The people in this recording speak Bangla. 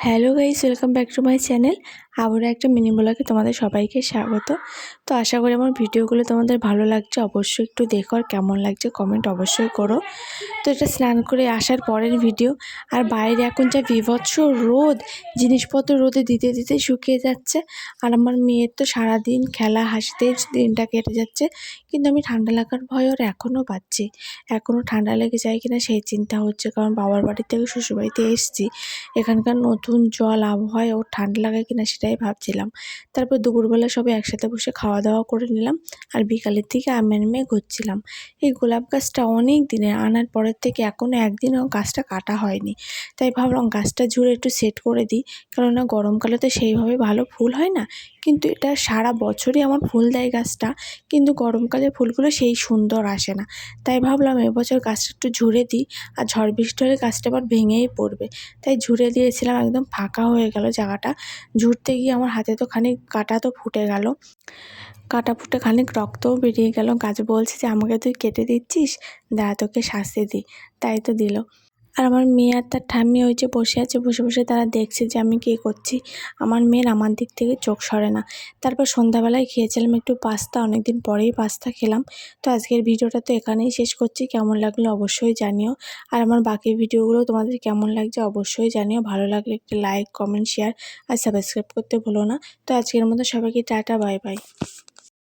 Hello guys, welcome back to my channel. আবারও একটা মিনি ব্লগে তোমাদের সবাইকে স্বাগত। তো আশা করি আমার ভিডিওগুলো তোমাদের ভালো লাগছে। অবশ্যই একটু দেখো, আর কেমন লাগছে কমেন্ট অবশ্যই করো। তো এটা স্নান করে আসার পরের ভিডিও। আর বাইরে এখন যা বীভৎস রোদ, জিনিসপত্র রোদে দিতে দিতে শুকিয়ে যাচ্ছে। আর আমার মেয়ের তো সারাদিন খেলা হাসিতেই দিনটা কেটে যাচ্ছে। কিন্তু আমি ঠান্ডা লাগার ভয় ওর এখনও পাচ্ছি। এখনও ঠান্ডা লেগে যায় কিনা সেই চিন্তা হচ্ছে, কারণ বাবার বাড়ি থেকে শ্বশুরবাড়িতে এসেছি। এখানকার নতুন জল আবহাওয়ায় ওর ঠান্ডা লাগে কিনা সেটাই ভাবছিলাম। তারপর দুপুরবেলা সবাই একসাথে বসে খাওয়া দাওয়া করে নিলাম। আর বিকালের দিকে আমি আর মেয়ে ঘুরছিলাম। এই গোলাপ গাছটা অনেক দিনের, আনার পরের থেকে এখনও একদিনও গাছটা কাটা হয়নি। তাই ভাবলাম গাছটা ঝুড়ে একটু সেট করে দিই, কেননা গরমকালে তো সেইভাবে ভালো ফুল হয় না। কিন্তু এটা সারা বছরই আমার ফুল দেয় গাছটা, কিন্তু গরমকালে ফুলগুলো সেই সুন্দর আসে না। তাই ভাবলাম এবছর গাছটা একটু ঝুড়ে দিই। আর ঝড় বৃষ্টি হলে গাছটা আবার ভেঙেই পড়বে। তাই ঝুড়ে দিয়েছিলাম, একদম ফাঁকা হয়ে গেল জায়গাটা। ঝুড়তে গিয়ে আমার হাতে তো খানিক কাটা তো ফুটে গেল, কাটা ফুটে খানিক রক্তও বেরিয়ে গেল। গাছ বলছে যে আমাকে তুই কেটে দিচ্ছিস, দাঁড়া তোকে শাস্তি দিই। তাই তো দিল। আর আমার মেয়ে আর তার ঠাম্মি ওই যে বসে আছে, বসে বসে তারা দেখছে যে আমি কী করছি। আমার মেয়ের আমার দিক থেকে চোখ সরে না। তারপর সন্ধ্যাবেলায় খেয়েছিলাম একটু পাস্তা, অনেকদিন পরেই পাস্তা খেলাম। তো আজকের ভিডিওটা তো এখানেই শেষ করছি। কেমন লাগলো অবশ্যই জানিও। আর আমার বাকি ভিডিওগুলো তোমাদের কেমন লাগছে অবশ্যই জানিও। ভালো লাগলে একটু লাইক, কমেন্ট, শেয়ার আর সাবস্ক্রাইব করতে ভুলো না। তো আজকের মতো সবাইকে টাটা, বাই বাই।